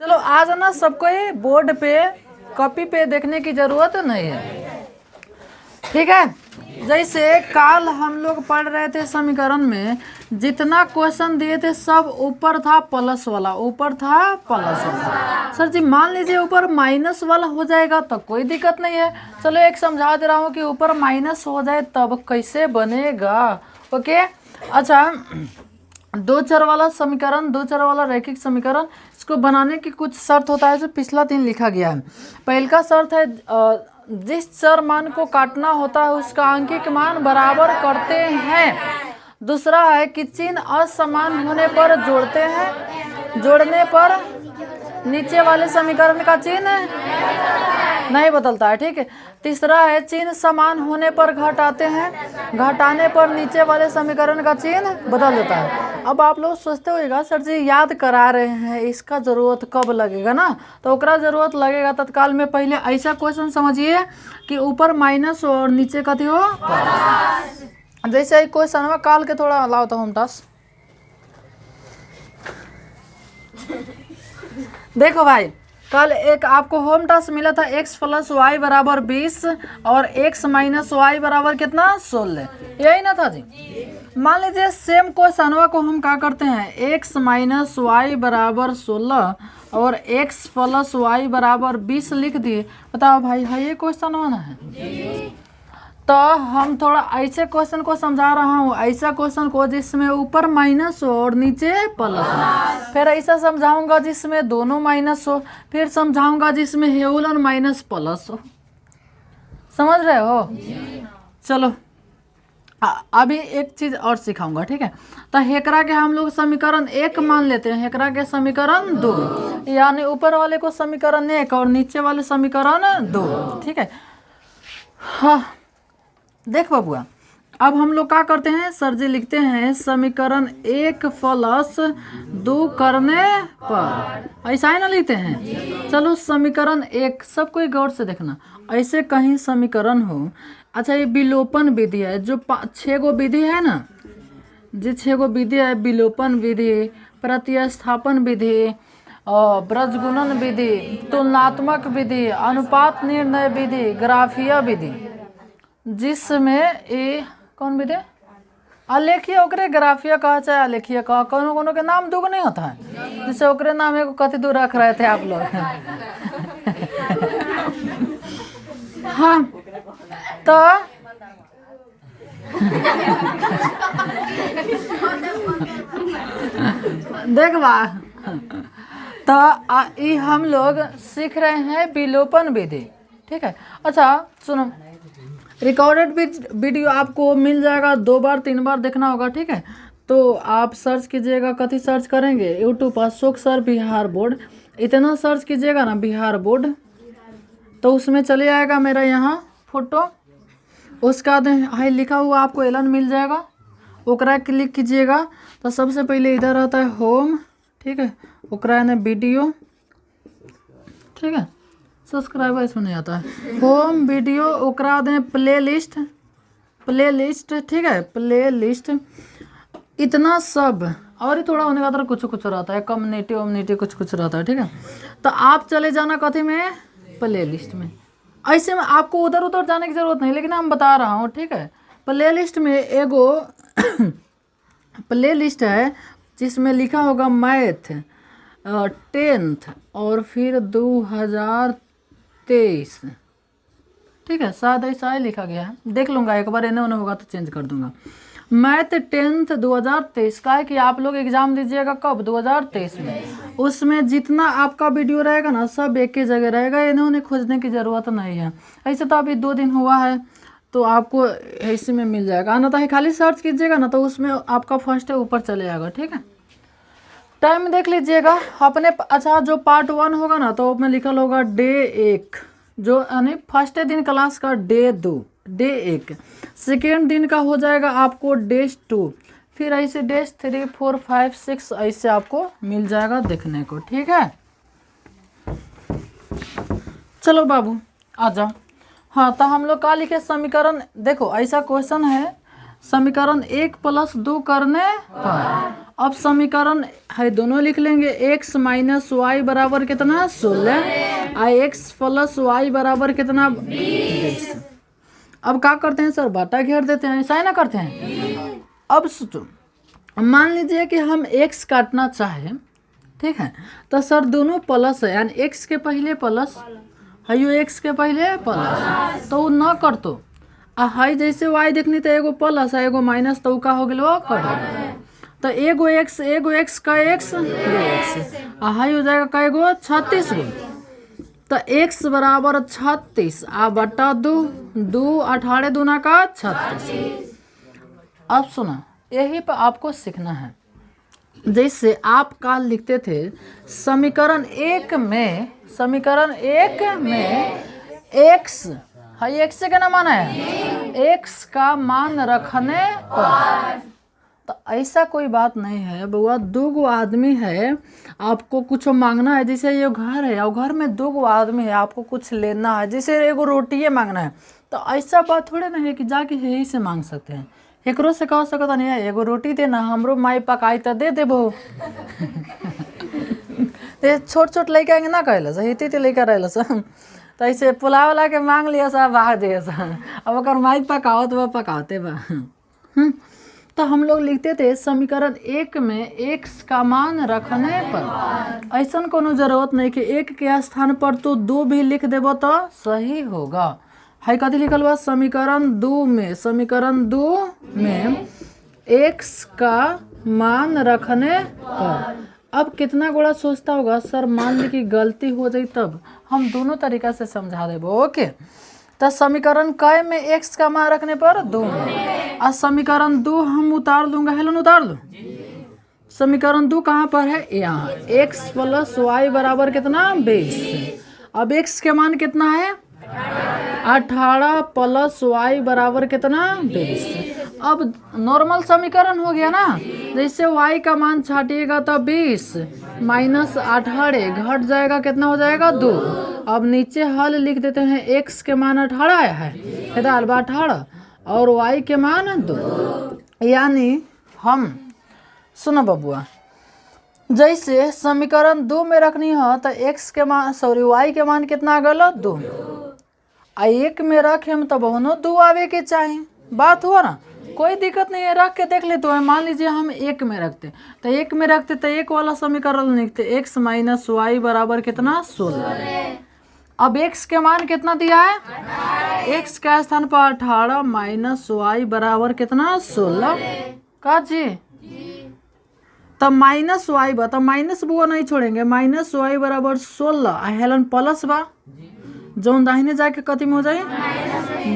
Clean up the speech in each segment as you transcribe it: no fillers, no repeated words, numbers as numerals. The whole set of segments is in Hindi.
चलो आज ना सबको ही बोर्ड पे कॉपी पे देखने की जरूरत नहीं है, ठीक है। जैसे कल हम लोग पढ़ रहे थे समीकरण में जितना क्वेश्चन दिए थे सब ऊपर था प्लस वाला, ऊपर था प्लस वाला। सर जी मान लीजिए ऊपर माइनस वाला हो जाएगा तो कोई दिक्कत नहीं है। चलो एक समझा दे रहा हूँ कि ऊपर माइनस हो जाए तब कैसे बनेगा। ओके अच्छा, दो चर वाला समीकरण, दो चर वाला रैखिक समीकरण, इसको बनाने की कुछ शर्त होता है जो पिछला दिन लिखा गया है। पहला शर्त है जिस चर मान को काटना होता है उसका आंकिक मान बराबर करते हैं। दूसरा है कि चिन्ह असमान होने पर जोड़ते हैं, जोड़ने पर नीचे वाले समीकरण का चिन्ह नहीं बदलता है, ठीक है। तीसरा है चिन्ह समान होने पर घटाते हैं, घटाने पर नीचे वाले समीकरण का चिन्ह बदल देता है। अब आप लोग सोचते होगा सर जी याद करा रहे हैं, इसका जरूरत कब लगेगा ना, तो ओकरा जरूरत लगेगा तत्काल में। पहले ऐसा क्वेश्चन समझिए कि ऊपर माइनस और नीचे कथी हो, जैसे क्वेश्चन में काल के थोड़ा अलाव था होम टास्क। देखो भाई कल एक आपको होम टास्क मिला था x प्लस वाई बराबर 20 और x माइनस वाई बराबर कितना 16, यही ना था जी। मान लीजिए सेम क्वेश्चनवा को हम क्या करते हैं, x माइनस वाई बराबर 16 और x प्लस वाई बराबर 20 लिख दिए। बताओ भाई है ये क्वेश्चन ना है। तो हम थोड़ा ऐसे क्वेश्चन को समझा रहा हूँ, ऐसा क्वेश्चन को जिसमें ऊपर माइनस हो और नीचे प्लस हो, फिर ऐसा समझाऊंगा जिसमें दोनों माइनस हो, फिर समझाऊंगा जिसमें हेउलन माइनस प्लस हो। समझ रहे हो? चलो अभी एक चीज और सिखाऊंगा, ठीक है। तो हेकरा के हम लोग समीकरण 1 मान लेते हैं, हेकरा के समीकरण 2, यानी ऊपर वाले को समीकरण 1 और नीचे वाले समीकरण 2, ठीक है। हाँ देख बबुआ, अब हम लोग क्या करते हैं, सर जी लिखते हैं समीकरण 1 प्लस 2 करने पर, ऐसा ही ना लिखते हैं। चलो समीकरण 1, सब कोई गौर से देखना, ऐसे कहीं समीकरण हो। अच्छा ये विलोपन विधि है, जो 6 गो विधि है ना, जो 6 गो विधि है, विलोपन विधि, प्रतिस्थापन विधि, ब्रजगुणन विधि, तुलनात्मक विधि, अनुपात निर्णय विधि, ग्राफीय विधि, जिसमें ये कौन विधि आलेखीय ओकरे ग्राफीय कहा चाहे आलेखीय कहा, कोनो कोनो के नाम दुगो नहीं होता है, जिससे ओकरे नाम एक कथी दूर रख रहे थे आप लोग। हाँ तो देख बा, तो ये हम लोग सीख रहे हैं विलोपन विधि, ठीक है। अच्छा सुनो, रिकॉर्डेड वीडियो आपको मिल जाएगा, 2 बार 3 बार देखना होगा, ठीक है। तो आप सर्च कीजिएगा, कथी सर्च करेंगे, यूट्यूब पर अशोक सर बिहार बोर्ड, इतना सर्च कीजिएगा ना बिहार बोर्ड, तो उसमें चले आएगा मेरा यहाँ फोटो, उसका हाई लिखा हुआ आपको एलन मिल जाएगा, ओकरा क्लिक कीजिएगा। तो सबसे पहले इधर आता है होम, ठीक है, ओकरा ने वीडियो, ठीक है, सब्सक्राइबर इसमें नहीं आता है, होम वीडियो, ओकरा दें प्ले लिस्ट, प्ले लिस्ट, ठीक है, प्ले लिस्ट, इतना सब और थोड़ा होने का तरह कुछ कुछ रहता है, कम्युनिटी वम्युनिटी कुछ कुछ रहता है, ठीक है। तो आप चले जाना कथी में, प्ले लिस्ट में। ऐसे में आपको उधर उधर जाने की जरूरत नहीं, लेकिन हम बता रहा हूँ, ठीक है। प्ले लिस्ट में एगो प्ले लिस्ट है जिसमें लिखा होगा मैथ 10th और फिर 2023, ठीक है, शायद ऐसा ही लिखा गया है, देख लूँगा एक बार, इन्हें उन्हें होगा तो चेंज कर दूंगा। मैथ 10th 2023 का है कि आप लोग एग्जाम दीजिएगा कब, 2023 में। उसमें जितना आपका वीडियो रहेगा ना सब एक ही जगह रहेगा, इन्होंने खोजने की ज़रूरत नहीं है। ऐसे तो अभी 2 दिन हुआ है तो आपको ऐसे में मिल जाएगा, ना तो खाली सर्च कीजिएगा ना तो उसमें आपका फर्स्ट ऊपर चले जाएगा, ठीक है। टाइम देख लीजिएगा अपने। अच्छा जो पार्ट 1 होगा ना तो उसमें लिखल होगा डे 1, जो यानी फर्स्ट दिन क्लास का डे 2, डे 1, सेकेंड दिन का हो जाएगा आपको डे 2, फिर ऐसे डे 3 4 5 6 ऐसे आपको मिल जाएगा देखने को, ठीक है। चलो बाबू आ जाओ। हाँ तो हम लोग का लिखे समीकरण, देखो ऐसा क्वेश्चन है समीकरण 1 + 2 करने पर। अब समीकरण है दोनों लिख लेंगे, x - y बराबर कितना 16 और x + y बराबर कितना 20। अब क्या करते हैं सर, बाटा घेर देते हैं, ऐसा ही ना करते हैं। अब सोचो, मान लीजिए कि हम x काटना चाहें, ठीक है, तो सर दोनों प्लस है, यानी x के पहले प्लस है, x के पहले प्लस, तो न कर तो हाई जैसे y देखनी तो एगो प्लस है एगो माइनस, तो का हो गया कट, तो एगो x का x हाई हो जाएगा का एगो 36 गो, तो x बराबर 36 आ बटा 2, 18 दूना का 36। अब सुना, यही पर आपको सीखना है। जैसे आप काल लिखते थे समीकरण 1 में x है, x का ना माना है, x का मान रखने पर। तो ऐसा कोई बात नहीं है बउआ, 2 गो आदमी है, आपको कुछ मांगना है, जैसे ये घर है और घर में 2 गो आदमी है, आपको कुछ लेना है, जैसे एगो रोटी मांगना है, तो ऐसा बात थोड़े ना है कि जाके यही से मांग सकते हैं, एकरो से कह सकता नहीं है एगो रोटी देना, हमरो माई पकाई तो दे देबो। छोट छोट लड़का के ना कहलस, हिते लड़का रहलस, तो ऐसे पुलाव वाला के मांग लिया सा बाहर दिए सा, अब अगर माई पकाओ तो वह पकाते बा। तो हम लोग लिखते थे समीकरण 1 में x का मान रखने पर। ऐसा कोनो जरूरत नहीं कि 1 के स्थान पर तो 2 भी लिख देबो तो सही होगा। है कथी लिखल बा, समीकरण 2 में x का मान रखने पर। अब कितना गोड़ा सोचता होगा सर, मान ली कि गलती हो जाए तब, हम दोनों तरीका से समझा देबो। ओके, तो समीकरण क में x का मान रखने पर 2 में, और समीकरण 2 हम उतार दूंगा, हेलन उतार दो। समीकरण 2 कहाँ पर है, यहाँ, x + y बराबर कितना 20। अब x के मान कितना है 18 + y बराबर कितना 20। अब नॉर्मल समीकरण हो गया ना, जैसे y का मान छाटिएगा तो 20 - 18 घट जाएगा, कितना हो जाएगा 2। अब नीचे हल लिख देते हैं, x के मान 18 आया है, इधर 18 और y के मान 2, यानी हम सुनो बबुआ, जैसे समीकरण 2 में रखनी है तो x के मान y के मान कितना गलत 2, आ 1 में रखे हम तो बहुनो 2 आवे के चाहिए, बात हुआ ना, कोई दिक्कत नहीं है, रख के देख ले। तो मान लीजिए हम 1 में रखते, तो 1 में रखते तो 1 वाला समीकरण लिखते, x - y बराबर कितना 16। अब x के मान कितना दिया है, x के स्थान पर 18 - y बराबर कितना 16 का जी, तब -y बा, तो माइनस बुआ नहीं छोड़ेंगे, -y बराबर 16, हेलन प्लस बा, जो दाहिने जाके कथी में हो जाए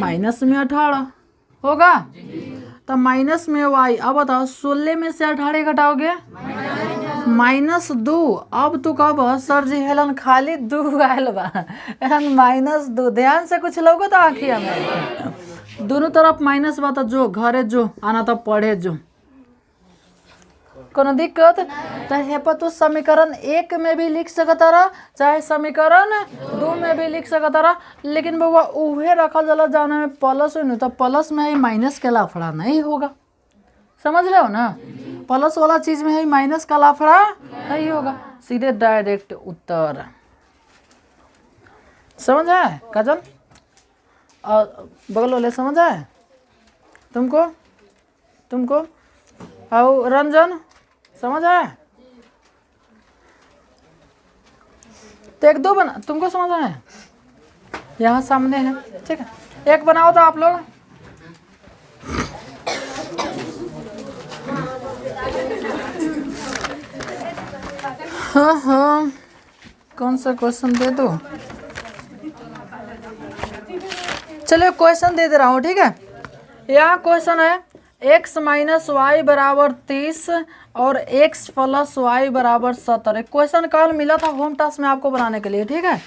माइनस में 18 होगा, तो माइनस में y। अब बताओ 16 में से 18 घटाओगे -2। अब तो कब सर जी हेलन खाली 2 आयल बा, हेलन -2, ध्यान से कुछ लोगो तो आखिया में दोनों तरफ माइनस बा, तो जो घरे जो आना तो पढ़े जो, कोनो दिक्कत तो है पर तू समीकरण 1 में भी लिख सकता रहा, चाहे समीकरण 2 में भी लिख सकता रहा, लेकिन बउआ उहे रखल जला जाने में प्लस हो, तो प्लस में ही माइनस के लाफड़ा नहीं होगा, समझ रहे हो ना, प्लस वाला चीज में ही माइनस का लाफड़ा नहीं होगा, सीधे डायरेक्ट उत्तर। समझ आए काजल और बगल वाले, समझ आए तुमको और रंजन, समझ आया, तो 1-2 बना, तुमको समझ आया, यहाँ सामने है, ठीक है, एक बनाओ तो आप लोग। हाँ, कौन सा क्वेश्चन दे दो, चलिए क्वेश्चन दे रहा हूँ, ठीक है। यहाँ क्वेश्चन है x - y बराबर 30 और x + y बराबर 70। क्वेश्चन कल मिला था होम टास्क में आपको बनाने के लिए, ठीक है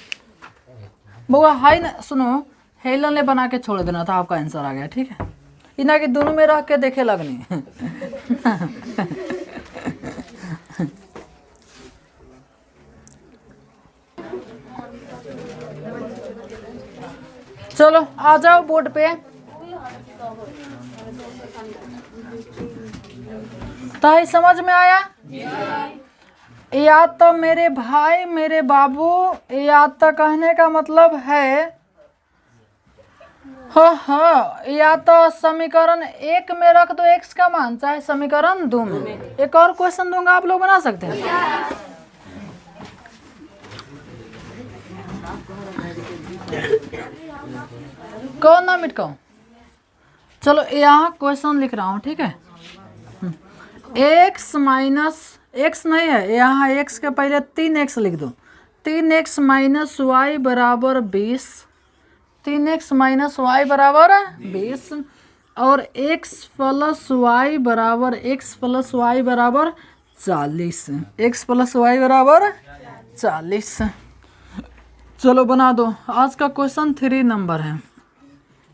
बउआ, हाई ना सुनो, हेलन ने बना के छोड़ देना था, आपका आंसर आ गया, ठीक है, इना कि दोनों में रख के देखे लगनी। चलो आ जाओ बोर्ड पे। तो ये समझ में आया? या तो मेरे भाई मेरे बाबू, या तो कहने का मतलब है हाँ, या तो समीकरण 1 में रख दो x का मान, चाहे समीकरण 2 में। एक और क्वेश्चन दूंगा, आप लोग बना सकते हैं। कौन ना मिटकाओ, चलो यहाँ क्वेश्चन लिख रहा हूँ, ठीक है। x माइनस x नहीं है, यहाँ x के पहले 3x लिख दो। 3x माइनस वाई बराबर 20, 3x माइनस वाई बराबर 20 और x प्लस वाई बराबर 40, x प्लस वाई बराबर 40। चलो बना दो। आज का क्वेश्चन 3 नंबर है।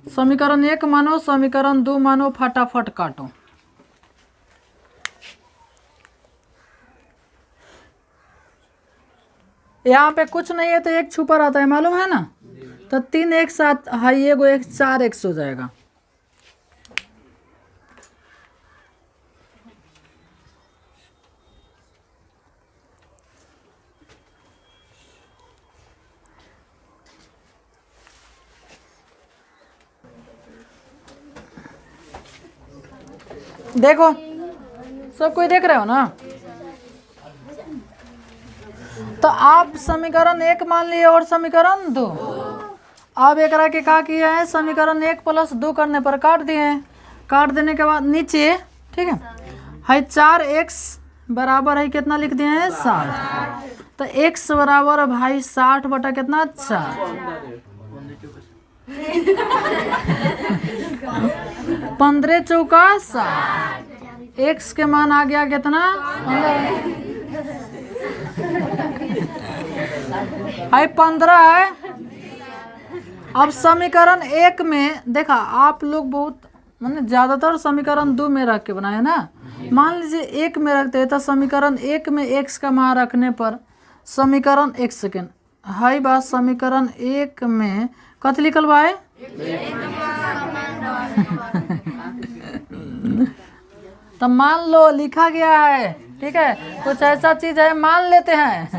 समीकरण 1 मानो, समीकरण 2 मानो, फटाफट काटो। यहाँ पे कुछ नहीं है तो एक छुपा रहता है, मालूम है ना। तो 3 एक साथ हाई एगो एक 4x हो जाएगा। देखो सब कोई देख रहे हो ना। तो आप समीकरण 1 मान लिए और समीकरण 2। अब एक के क्या किया है, समीकरण 1 प्लस 2 करने पर काट दिए हैं। काट देने के बाद नीचे, ठीक है 4x बराबर है कितना लिख दिए हैं 60। तो x बराबर भाई 60 बटा कितना 4। 15 चौका 60। x के मान आ गया कितना 15 है। अब समीकरण 1 में देखा आप लोग बहुत मैंने ज्यादातर समीकरण 2 में रख के बनाए ना। मान लीजिए 1 में रखते हैं तो समीकरण 1 में x का मान रखने पर समीकरण 1 सेकेंड हाई बात समीकरण 1 में कथी लिखल बा है तो मान लो लिखा गया है, ठीक है। कुछ ऐसा चीज है मान लेते हैं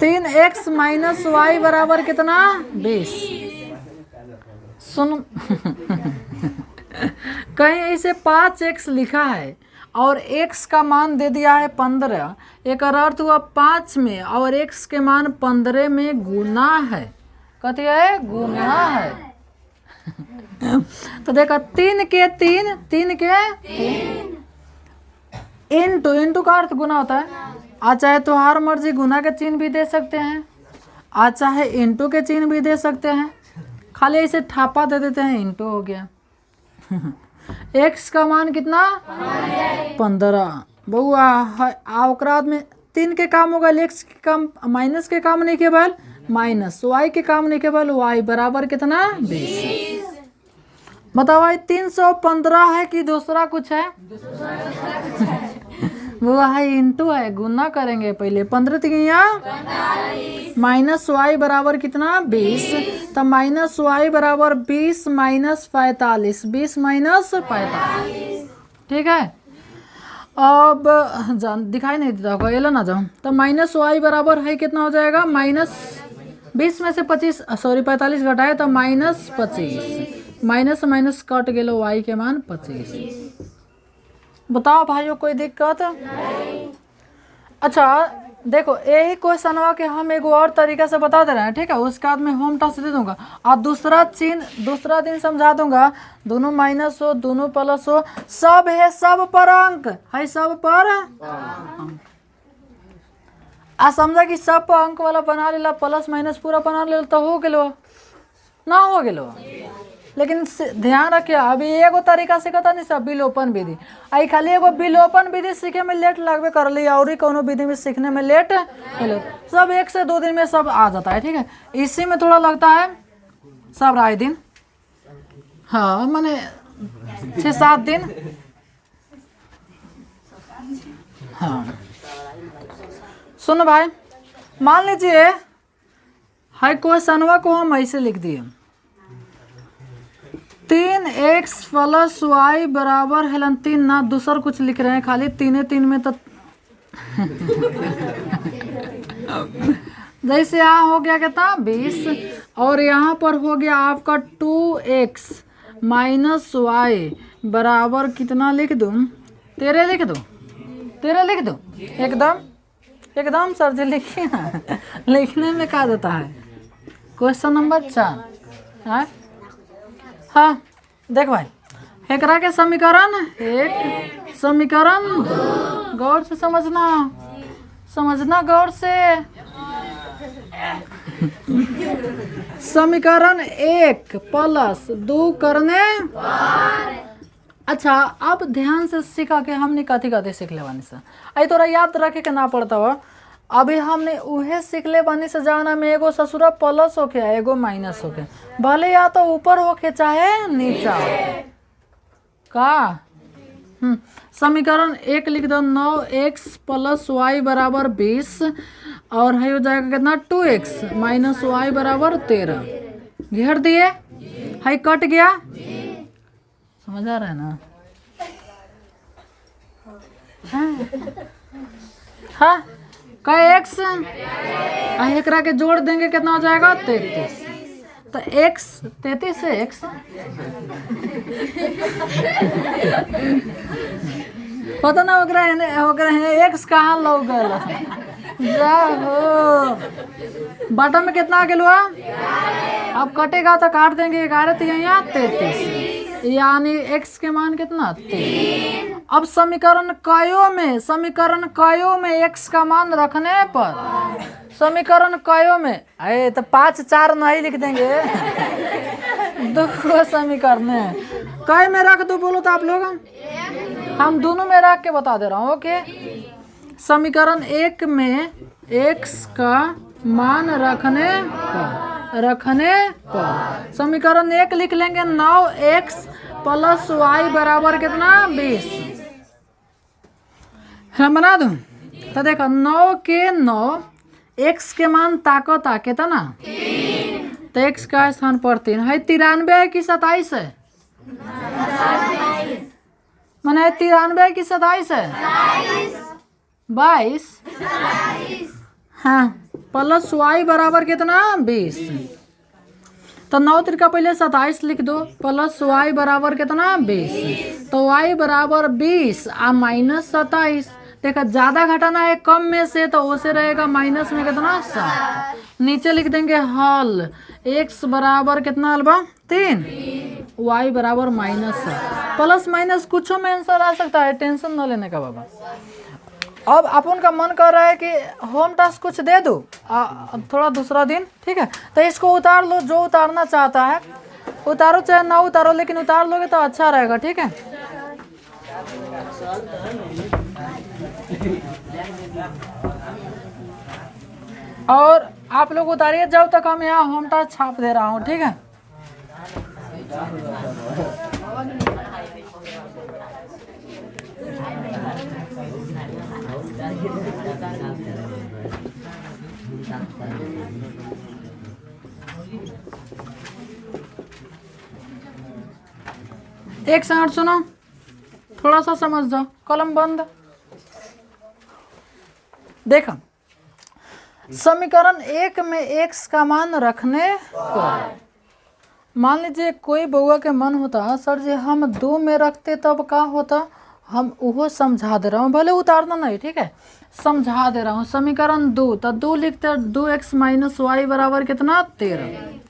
3x माइनस वाई बराबर कितना 20। सुन कहीं ऐसे 5x लिखा है और x का मान दे दिया है 15। एक अर्थ हुआ 5 में और x के मान 15 में गुना है। कथी है गुना है। तो देखो 3 के 3 इंटू का अर्थ गुना होता है। आ चाहे तो हर मर्जी गुना के चिन्ह भी दे सकते हैं, आ चाहे इंटू के चिन्ह भी दे सकते हैं। खाली इसे ठापा दे देते हैं, इंटू हो गया। x का मान कितना 15 बउआ औकरात में 3 के काम होगा, x के काम माइनस के काम नहीं केवल माइनस, y के काम नहीं केवल y बराबर कितना 20। बताओ भाई 315 है कि दूसरा कुछ है वो है इंटू है, गुना करेंगे पहले 15 तिया माइनस वाई बराबर कितना 20। तो माइनस वाई बराबर 20 माइनस 45, 20 माइनस 45, ठीक है। अब दिखाई नहीं देता होगा, ये लो ना जाओ। तो माइनस वाई बराबर है कितना हो जाएगा माइनस 20 में से 25 सॉरी 45 घटाए तो माइनस 25। माइनस माइनस कट गेलो वाई के मान 25। बताओ भाइयों कोई दिक्कत नहीं। अच्छा देखो यही क्वेश्चन हुआ कि हम एक और तरीका से बता दे रहे हैं, ठीक है। उसके बाद मैं होम टास्क दे दूंगा और दूसरा चिन्ह दूसरा दिन समझा दूंगा। दोनों माइनस हो दोनों प्लस हो, सब है सब पर अंक है, सब पर आ समझा कि सब पर अंक वाला बना लेला, प्लस माइनस पूरा बना लेला तो हो गेलो ना हो गेलो। लेकिन ध्यान रखिए अभी एगो तरीका से कहता नहीं सब विलोपन विधि आई, खाली एगो विलोपन विधि सीखे में लेट लगबे कर ली और ही कोनो विधि में सीखने में लेट सब 1 से 2 दिन में सब आ जाता है, ठीक है। इसी में थोड़ा लगता है सब राय दिन, हाँ माने 6-7 दिन, हाँ। सुनो भाई मान लीजिए हाई क्वेश्चनवा को हम ऐसे लिख दिए 3 एक्स प्लस वाई बराबर हेलन 3 ना, दूसर कुछ लिख रहे हैं खाली, 3 में तो जैसे यहाँ हो गया कितना 20 और यहाँ पर हो गया आपका 2x माइनस वाई बराबर कितना लिख दूँ, 13 लिख दूँ, 13 लिख दूँ। एकदम सर जी लिखिए ना, लिखने में क्या देता है। क्वेश्चन नंबर 4 है। हाँ देख भाई, एकरा के समीकरण एक, समीकरण गौर से समझना गौर से। समीकरण 1 प्लस 2 करने। अच्छा अब ध्यान से सीखा के हमने कथी सीख ले बानी से, आई तोरा याद रखे के ना पड़ता हो। अभी हमने उहे सीख ले बानी से जाना में एगो ससुरा प्लस होके एगो माइनस होके, भले या तो ऊपर होके चाहे नीचा हो का। समीकरण 1 लिख दो, 9x प्लस वाई बराबर 20 और है हो जाएगा कितना 2x माइनस वाई बराबर 13। घेर दिए, हाई कट गया, समझ आ रहा है ना। हाँ का x एकरा के जोड़ देंगे कितना हो जाएगा 33। तो x 33 से x पता ना ओकरा है x कहाँ लग गया हो। बटा में कितना आ गया, अब कटेगा तो काट देंगे 11 तो यहाँ 33 यानी x के मान कितना 3। अब समीकरण कयो में x का मान रखने पर, समीकरण कयो में अरे तो 5 4 नहीं लिख देंगे। दो समीकरण कई में रख दो बोलो तो आप लोग, हम दोनों में रख के बता दे रहा हूँ। ओके, समीकरण 1 में x का मान रखने पर समीकरण 1 लिख लेंगे 9x प्लस वाई बराबर कितना 20। हम बना दूं तो देखो 9 के 9 x के मान ताकत आ कितना ना, तो x का स्थान पर 3 है। 93 है कि 27 है, मैंने 93 की 27 है 22। हाँ प्लस वाई बराबर कितना 20, तो 9 तिरका पहले 27 लिख दो, प्लस वाई बराबर कितना 20, तो वाई बराबर 20 आ माइनस 27। देखा ज्यादा घटाना है कम में से तो उसे रहेगा माइनस में कितना 7। नीचे लिख देंगे हल x बराबर कितना अलबा 3, y बराबर माइनस 7। प्लस माइनस कुछ में आंसर आ सकता है, टेंशन न लेने का बाबा। अब अपन का मन कर रहा है कि होम टास्क कुछ दे दो थोड़ा दूसरा दिन, ठीक है, तो इसको उतार लो, जो उतारना चाहता है उतारो चाहे ना उतारो, लेकिन उतार लोगे तो अच्छा रहेगा, ठीक है। और आप लोग उतारिए जब तक हम यहाँ होम टास्क छाप दे रहा हूँ, ठीक है। एक सेकंड सुनो, थोड़ा सा समझ जाओ, कलम बंद। देखो समीकरण 1 में x का मान रखने पर, मान लीजिए कोई बउआ के मन होता सर जी हम 2 में रखते तब का होता, हम वो समझा दे रहा हूँ, भले उतारना नहीं, ठीक है, समझा दे रहा हूँ। समीकरण 2 तो 2 लिखते 2x माइनस वाई बराबर कितना 13,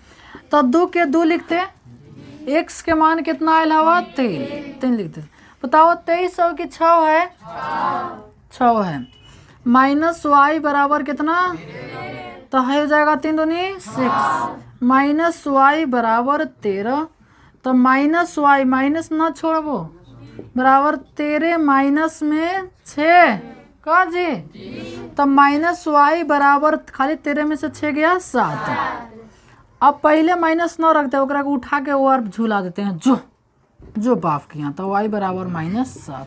तो 2 के 2 लिखते, x के मान कितना आया हुआ 3 लिखते। बताओ 23 की 6 है 6 है, माइनस वाई बराबर कितना, तो है हो जाएगा 3 दूनी 6, माइनस वाई बराबर 13, तो माइनस वाई माइनस ना छोड़बो बराबर 13 माइनस में 6 का जी, तो माइनस वाई बराबर खाली 13 में से 6 गया 7। अब पहले माइनस न रखते ओकरा को उठा के और झूला देते हैं जो बाप किया, तो वाई बराबर -7।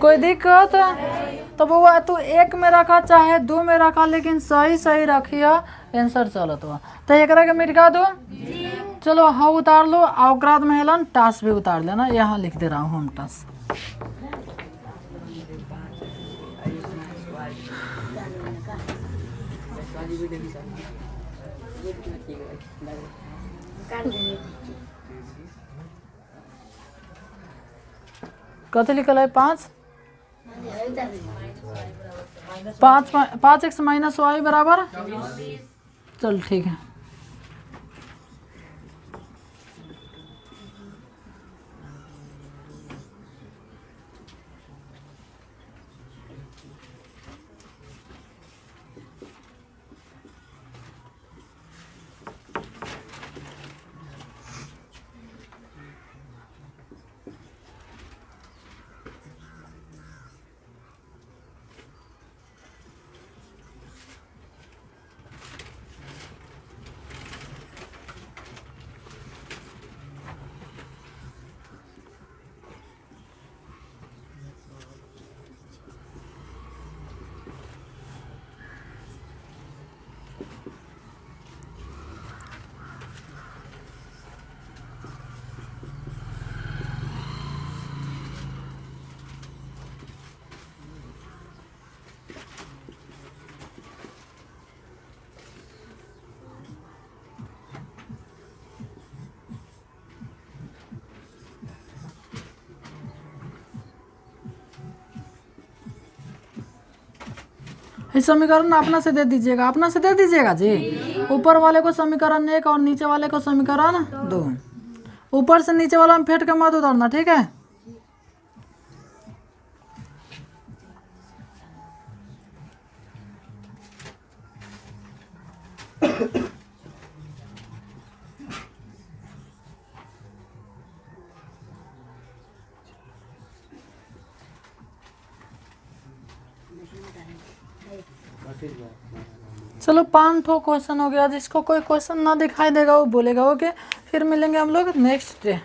कोई दिक्कत? तो बउआ तू 1 में रखा चाहे 2 में रखा, लेकिन सही रखिया, आंसर चलत हुआ। तो एकरा के मिटा दो, चलो हाँ उतार लो, अवक्रात में हेलन टास भी उतार लेना, यहाँ लिख दे रहा हूँ होम टास। कथी लिखल है 5 5x माइनस वाई बराबर, चल ठीक है। इस समीकरण अपना से दे दीजिएगा, अपना से दे दीजिएगा जी। ऊपर वाले को समीकरण 1 और नीचे वाले को समीकरण 2। ऊपर से नीचे वाला में फेंट के मत उतारना, ठीक है। चलो 5 ठो क्वेश्चन हो गया। जिसको कोई क्वेश्चन ना दिखाई देगा वो बोलेगा ओके। फिर मिलेंगे हम लोग नेक्स्ट डे।